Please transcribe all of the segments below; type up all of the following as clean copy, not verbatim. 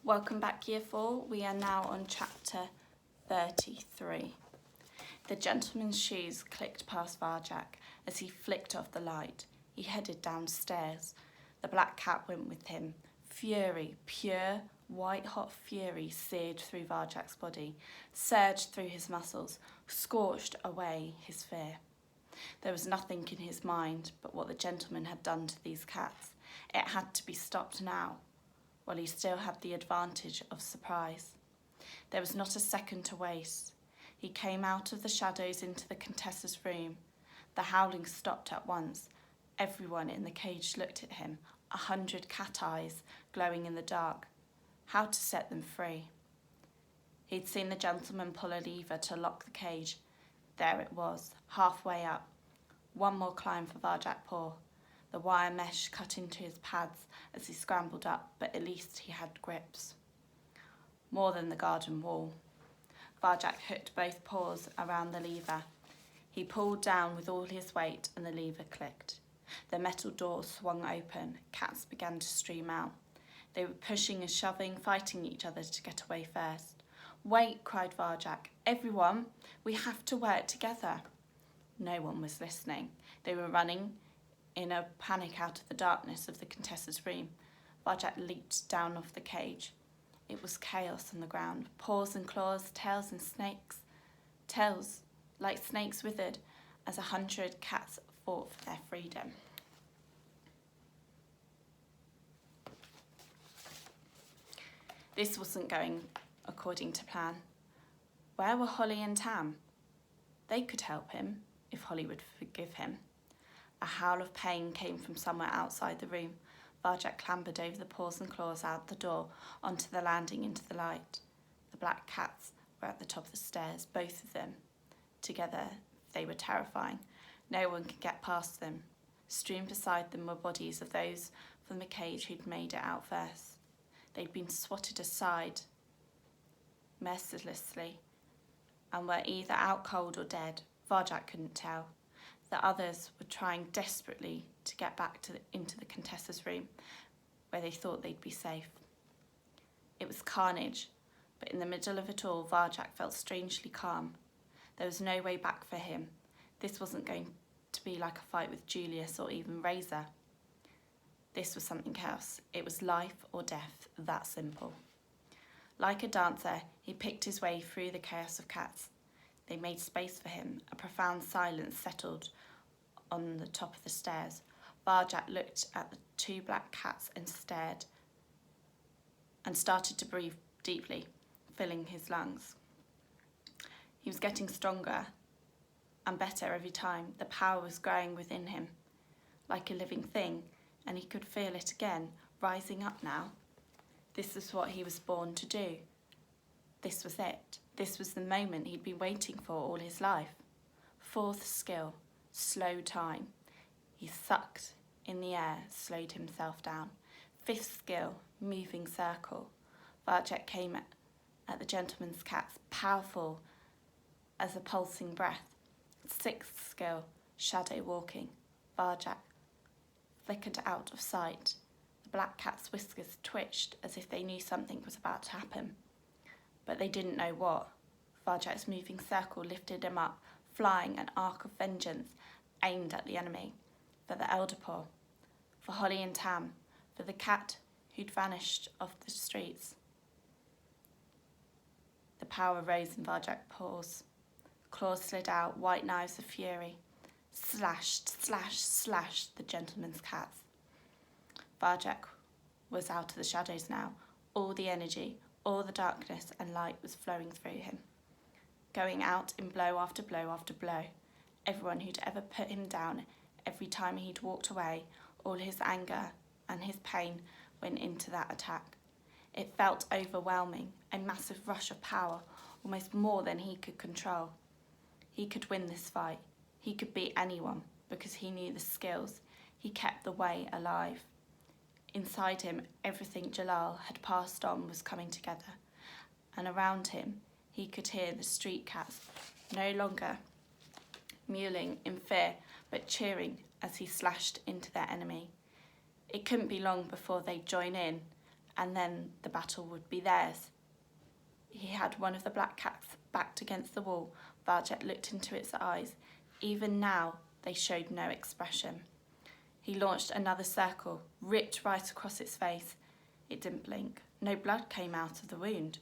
Welcome back, Year 4. We are now on chapter 33. The gentleman's shoes clicked past Varjak as he flicked off the light. He headed downstairs. The black cat went with him. Fury, pure, white-hot fury seared through Varjak's body, surged through his muscles, scorched away his fear. There was nothing in his mind but what the gentleman had done to these cats. It had to be stopped now, while he still had the advantage of surprise. There was not a second to waste. He came out of the shadows into the Contessa's room. The howling stopped at once. Everyone in the cage looked at him, 100 cat eyes glowing in the dark. How to set them free? He'd seen the gentleman pull a lever to lock the cage. There it was, halfway up. One more climb for Varjak Paw. The wire mesh cut into his pads as he scrambled up, but at least he had grips. More than the garden wall. Varjak hooked both paws around the lever. He pulled down with all his weight and the lever clicked. The metal door swung open. Cats began to stream out. They were pushing and shoving, fighting each other to get away first. "Wait," cried Varjak. "Everyone, we have to work together." No one was listening. They were running in a panic out of the darkness of the Contessa's room. Varjak leaped down off the cage. It was chaos on the ground. Paws and claws, tails and snakes. Tails like snakes withered as 100 cats fought for their freedom. This wasn't going according to plan. Where were Holly and Tam? They could help him if Holly would forgive him. A howl of pain came from somewhere outside the room. Varjak clambered over the paws and claws out the door onto the landing into the light. The black cats were at the top of the stairs, both of them. Together, they were terrifying. No one could get past them. Strewn beside them were bodies of those from the cage who'd made it out first. They'd been swatted aside mercilessly and were either out cold or dead. Varjak couldn't tell. The others were trying desperately to get back into the Contessa's room, where they thought they'd be safe. It was carnage, but in the middle of it all, Varjak felt strangely calm. There was no way back for him. This wasn't going to be like a fight with Julius or even Razor. This was something else. It was life or death, that simple. Like a dancer, he picked his way through the chaos of cats. They made space for him. A profound silence settled on the top of the stairs. Varjak looked at the two black cats and stared and started to breathe deeply, filling his lungs. He was getting stronger and better every time. The power was growing within him like a living thing, and he could feel it again, rising up now. This was what he was born to do. This was it. This was the moment he'd been waiting for all his life. Fourth skill, slow time. He sucked in the air, slowed himself down. Fifth skill, moving circle. Varjak came at the gentleman's cats, powerful as a pulsing breath. Sixth skill, shadow walking. Varjak flickered out of sight. The black cat's whiskers twitched as if they knew something was about to happen. But they didn't know what. Varjak's moving circle lifted him up, flying an arc of vengeance aimed at the enemy. For the elder paw, for Holly and Tam, for the cat who'd vanished off the streets. The power rose in Varjak's paws. Claws slid out, white knives of fury. Slashed, slashed, slashed the gentleman's cats. Varjak was out of the shadows now. All the energy, all the darkness and light was flowing through him, going out in blow after blow after blow. Everyone who'd ever put him down, every time he'd walked away, all his anger and his pain went into that attack. It felt overwhelming, a massive rush of power, almost more than he could control. He could win this fight. He could beat anyone because he knew the skills. He kept the way alive. Inside him, everything Jalal had passed on was coming together, and around him, he could hear the street cats, no longer mewling in fear, but cheering as he slashed into their enemy. It couldn't be long before they'd join in, and then the battle would be theirs. He had one of the black cats backed against the wall. Varjak looked into its eyes. Even now, they showed no expression. He launched another circle, ripped right across its face. It didn't blink. No blood came out of the wound.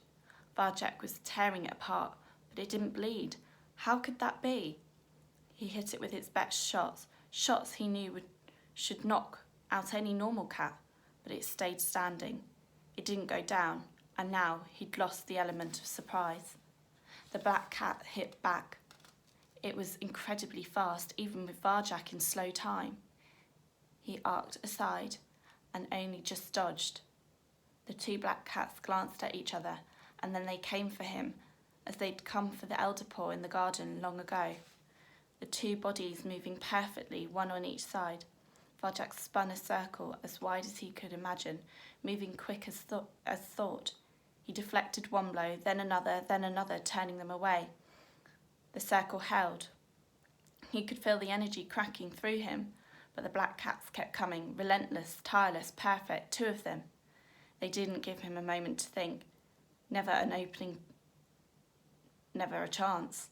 Varjak was tearing it apart, but it didn't bleed. How could that be? He hit it with its best shots he knew should knock out any normal cat, but it stayed standing. It didn't go down, and now he'd lost the element of surprise. The black cat hit back. It was incredibly fast, even with Varjak in slow time. He arced aside and only just dodged. The two black cats glanced at each other, and then they came for him as they'd come for the elder paw in the garden long ago. The two bodies moving perfectly, one on each side. Varjak spun a circle as wide as he could imagine, moving quick as thought. He deflected one blow, then another, turning them away. The circle held. He could feel the energy cracking through him, but the black cats kept coming, relentless, tireless, perfect, 2 of them. They didn't give him a moment to think. Never an opening, never a chance.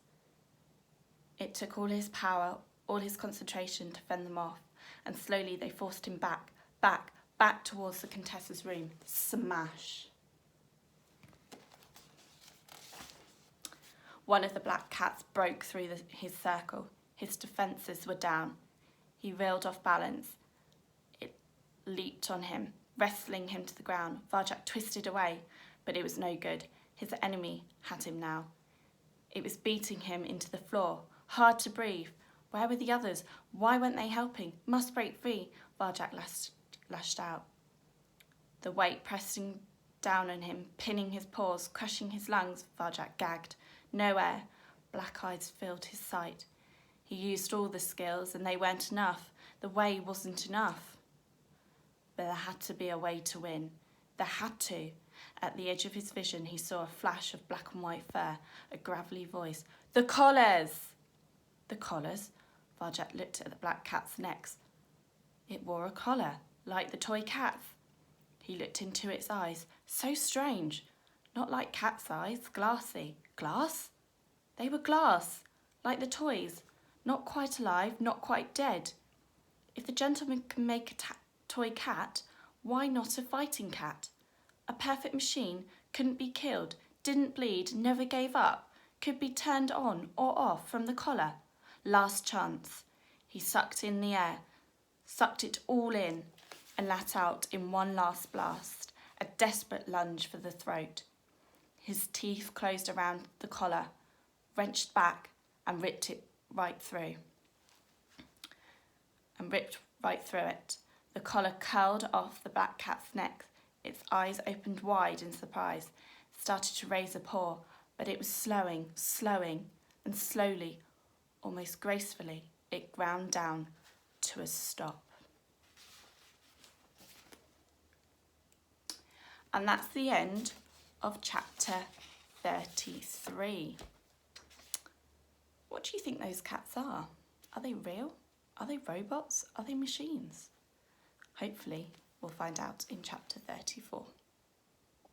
It took all his power, all his concentration to fend them off, and slowly they forced him back towards the Contessa's room. Smash! One of the black cats broke through his circle. His defences were down. He reeled off balance. It leaped on him, wrestling him to the ground. Varjak twisted away, but it was no good. His enemy had him now. It was beating him into the floor. Hard to breathe. Where were the others? Why weren't they helping? Must break free, Varjak lashed out. The weight pressing down on him, pinning his paws, crushing his lungs. Varjak gagged. No air. Black eyes filled his sight. He used all the skills, and they weren't enough. The way wasn't enough. But there had to be a way to win. There had to. At the edge of his vision, he saw a flash of black and white fur, a gravelly voice. The collars! The collars? Varjak looked at the black cat's necks. It wore a collar, like the toy cat's. He looked into its eyes. So strange. Not like cat's eyes, glassy. Glass? They were glass, like the toys. Not quite alive, not quite dead. If the gentleman can make a toy cat, why not a fighting cat? A perfect machine, couldn't be killed, didn't bleed, never gave up, could be turned on or off from the collar. Last chance. He sucked in the air, sucked it all in, and let out in one last blast, a desperate lunge for the throat. His teeth closed around the collar, wrenched back, and ripped right through it. The collar curled off the black cat's neck. Its eyes opened wide in surprise, started to raise a paw, but it was slowing, and slowly, almost gracefully, it ground down to a stop. And that's the end of chapter 33. What do you think those cats are? Are they real? Are they robots? Are they machines? Hopefully, we'll find out in chapter 34.